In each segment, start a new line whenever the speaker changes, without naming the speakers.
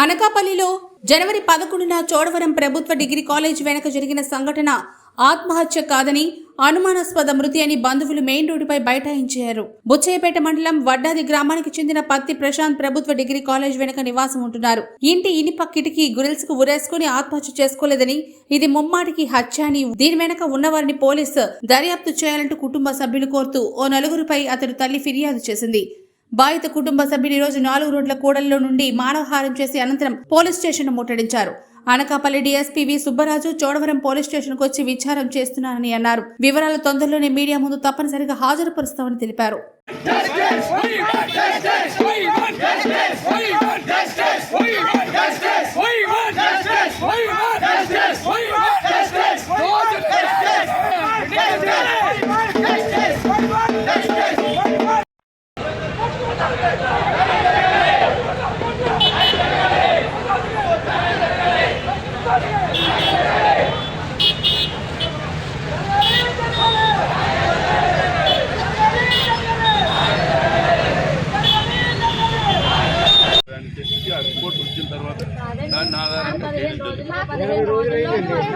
అనకాపల్లిలో జనవరి 11న చోడవరం ప్రభుత్వ degree college వెనక జరిగిన సంఘటన ఆత్మహత్య కాదని అనుమానాస్పద మృతి అని బంధువులు మెయిన్ రోడ్డుపై బైఠాయించారు. బుచ్చయ్యపేట మండలం వడ్డాది గ్రామానికి చెందిన పత్తి ప్రశాంత్ ప్రభుత్వ డిగ్రీ కాలేజ్ వెనక నివాసం ఉంటున్నారు. ఇంటి ఇనుప కిటికీ గ్రిల్స్ కు ఉరేసుకుని ఆత్మహత్య చేసుకోలేదని, ఇది ముమ్మాటికి హత్య అని, దీని వెనక ఉన్నవారిని పోలీసు దర్యాప్తు చేయాలంటూ కుటుంబ సభ్యులు కోరుతూ ఓ నలుగురిపై అతడి తల్లి ఫిర్యాదు చేసింది. బాధిత కుటుంబ సభ్యులు ఈ రోజు 4 రోడ్ల కూడలిలో నుండి మానవహారం చేసి అనంతరం పోలీస్ స్టేషన్ ముట్టడించారు. అనకాపల్లి డీఎస్పీ వి సుబ్బరాజు చోడవరం పోలీస్ స్టేషన్ కు వచ్చి విచారం చేస్తున్నారని అన్నారు. వివరాలు తొందరలోనే మీడియా ముందు తప్పనిసరిగా హాజరుపరుస్తామని తెలిపారు.
రిపోర్ట్ వచ్చిన తర్వాత దాన్ని ఆధారంగా నెల రోజులు వస్తుందని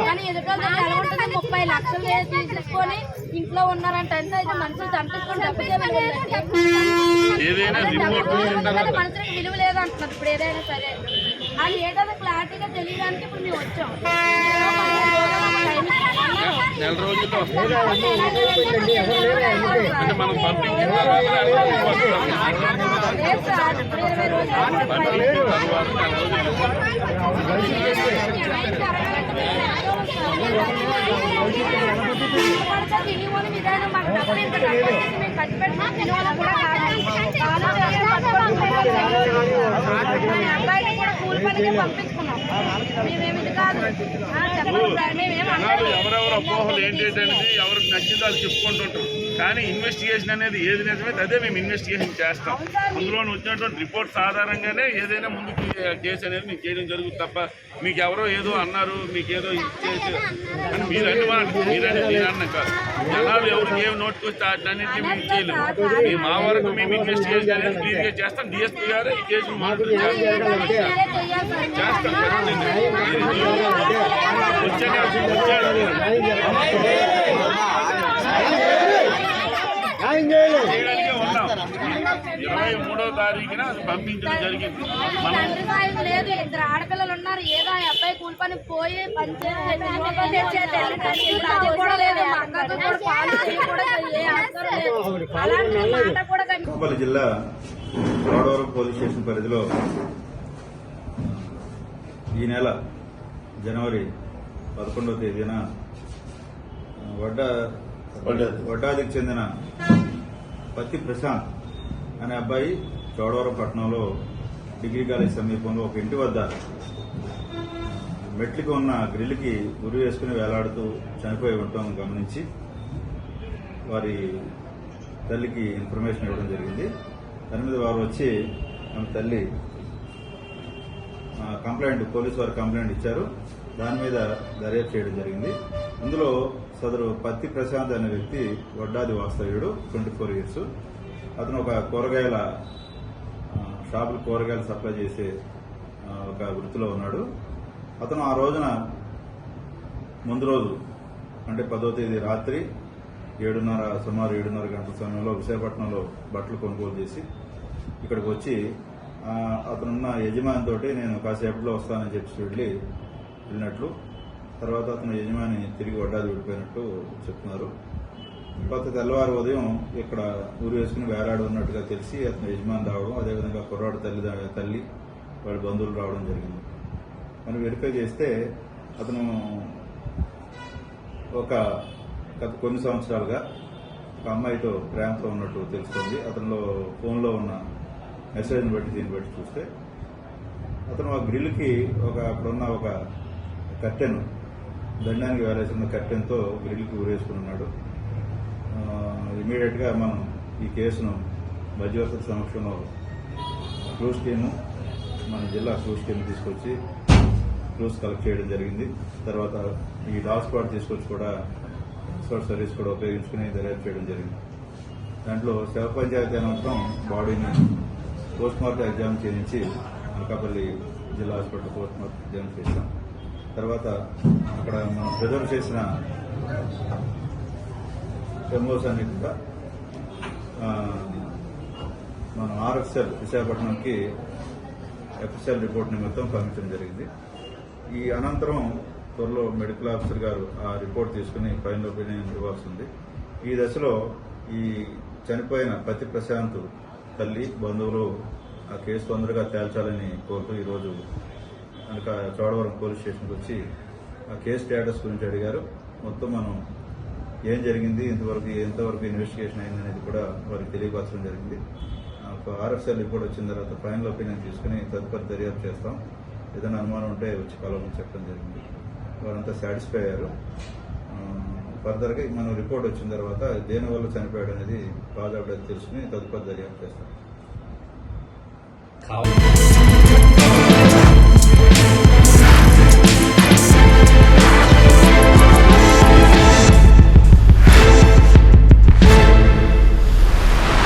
కానీ ఎదుటి 30 లక్షలు తీసుకొని ఇంట్లో ఉన్నారంటే మనుషులు చంపించుకొని మనుషులకు విలువ లేదంటున్నారు. ఇప్పుడు ఏదైనా సరే అది ఏదైనా క్లారిటీగా తెలియడానికి ఇప్పుడు మేము వచ్చాం.
నెల రోజుల్లో
తినివని విధానం మాకు డబ్బులు ఇంత మేము ఖర్చు పెట్టినా తినివని కూడా అబ్బాయిని కూడా కూలి పనికి పంపించుకున్నాం. మేమేమి ఇది కాదు
ఎవరెవరు అపోహలు ఏంటనేది ఎవరికి నచ్చిందో అది చెప్పుకుంటుంటారు. కానీ ఇన్వెస్టిగేషన్ అనేది ఏది నిజమైతే అదే మేము ఇన్వెస్టిగేషన్ చేస్తాం. అందులో వచ్చినటువంటి రిపోర్ట్స్ ఆధారంగానే ఏదైనా ముందుకు కేసు అనేది మీకు చేయడం జరుగుతుంది తప్ప మీకు ఎవరో ఏదో అన్నారు మీకేదో ఇచ్చేసి అని మీరని అన్న కాదు. జనాలు ఎవరికి ఏమి నోటుకు వస్తే అన్నింటినీ మేము చేయలేము. మా వరకు మేము ఇన్వెస్టిగేషన్ అనేది క్లియర్గా చేస్తాం. డిఎస్పీ గారు ఈ కేసు మానిటర్ చేస్తాం. చేయడానికే ఉన్నాం. 23వ తారీఖున అది పంపించడం జరిగింది.
లేదు, 2 ఆడపిల్లలు ఉన్నారు. ఏదో ఆ అబ్బాయి కూలి పని పోయి
అనకాపల్లి జిల్లా చోడవరం పోలీస్ స్టేషన్ పరిధిలో ఈ నెల జనవరి 11వ తేదీన వడ్డాదికి చెందిన పత్తి ప్రశాంత్ అనే అబ్బాయి చోడవరం పట్టణంలో డిగ్రీ కాలేజ్ సమీపంలో ఒక ఇంటి వద్ద మెట్లుకి ఉన్న గ్రిల్కి ఉరి వేసుకుని వేలాడుతూ చనిపోయి ఉండటం గమనించి వారి తల్లికి ఇన్ఫర్మేషన్ ఇవ్వడం జరిగింది. దాని మీద వారు వచ్చి మన తల్లి పోలీసు వారు కంప్లైంట్ ఇచ్చారు. దాని మీద దర్యాప్తు చేయడం జరిగింది. ఇందులో సదరు పత్తి ప్రశాంత్ అనే వ్యక్తి వడ్డాది వాస్తవ్యుడు, 24 years. అతను ఒక కూరగాయల షాపులు కూరగాయలు సప్లై చేసే ఒక వృత్తిలో ఉన్నాడు. అతను ఆ రోజున ముందు రోజు అంటే 10వ తేదీ రాత్రి సుమారు 7:30 గంటల సమయంలో విశాఖపట్నంలో బట్టలు కొనుగోలు చేసి ఇక్కడికి వచ్చి అతనున్న యజమానితో నేను కాసేపట్లో వస్తానని చెప్పి వెళ్ళినట్లు, తర్వాత అతను యజమాని తిరిగి వడ్డాది విడిపోయినట్టు చెప్తున్నారు. కొత్త తెల్లవారు ఉదయం ఇక్కడ ఊరు వేసుకుని వేలాడు ఉన్నట్టుగా తెలిసి అతను యజమాని రావడం, అదేవిధంగా కుర్రాడు తల్లి వాళ్ళ బంధువులు రావడం జరిగింది. మనం వెరిఫై చేస్తే అతను గత కొన్ని సంవత్సరాలుగా ఒక అమ్మాయితో ప్రేమతో ఉన్నట్టు తెలుస్తుంది. అతనిలో ఫోన్లో ఉన్న మెసేజ్ని బట్టి దీన్ని బట్టి చూస్తే అతను ఆ గ్రిల్కి అక్కడున్న ఒక కర్టెన్ దండానికి వేలాల్సిన కట్టెంతో గ్రిల్కి ఊరేసుకుని ఉన్నాడు. ఇమీడియట్గా మనం ఈ కేసును మధ్యవర్తుల సమక్షంలో క్లూస్ టీము, మన జిల్లా క్లూస్ టీమ్ తీసుకొచ్చి క్లూస్ కలెక్ట్ చేయడం జరిగింది. తర్వాత ఈ డాగ్ స్క్వాడ్ తీసుకొచ్చి కూడా ఎక్స్పర్ట్ సర్వీస్ కూడా ఉపయోగించుకుని దర్యాప్తు చేయడం జరిగింది. దాంట్లో శవ పంచాయతీ అనంతరం బాడీని పోస్ట్ మార్టం ఎగ్జామ్ చేయించి అనకాపల్లి జిల్లా హాస్పిటల్ పోస్ట్ మార్టం ఎగ్జామ్ చేశాం. తర్వాత అక్కడ మనం ప్రిజర్వ్ చేసిన ఎమ్ఓస్ అన్ని కూడా మనం ఆర్ఎఫ్ఎల్ విశాఖపట్నంకి ఎఫ్ఎస్ఎల్ రిపోర్ట్ నిమిత్తం పంపించడం జరిగింది. ఈ అనంతరం త్వరలో మెడికల్ ఆఫీసర్ గారు ఆ రిపోర్ట్ తీసుకుని ఫైనల్ ఒపీనియన్ ఇవ్వాల్సి ఉంది. ఈ దశలో ఈ చనిపోయిన పత్తి ప్రశాంత్ తల్లి, బంధువులు ఆ కేసు తొందరగా తేల్చాలని కోరుతూ ఈరోజు కనుక చోడవరం పోలీస్ స్టేషన్కి వచ్చి ఆ కేసు స్టేటస్ గురించి అడిగారు. మొత్తం మనం ఏం జరిగింది, ఎంతవరకు ఇన్వెస్టిగేషన్ అయిందనేది కూడా వారికి తెలియపరచడం జరిగింది. ఆర్ఎఫ్ఎల్ రిపోర్ట్ వచ్చిన తర్వాత ఫైనల్ ఒపీనియన్ తీసుకుని తదుపరి దర్యాప్తు చేస్తాం. ఏదైనా అనుమానం ఉంటే వచ్చి కలవమని చెప్పడం జరిగింది. వారంతా సాటిస్ఫై అయ్యారు. ఫర్దర్గా మనం రిపోర్ట్ వచ్చిన తర్వాత దేనివల్ల చనిపోయాడు అనేది కాజ్ ఆఫ్ డెత్ తెలుసుకుని తదుపరి దర్యాప్తు చేస్తాం.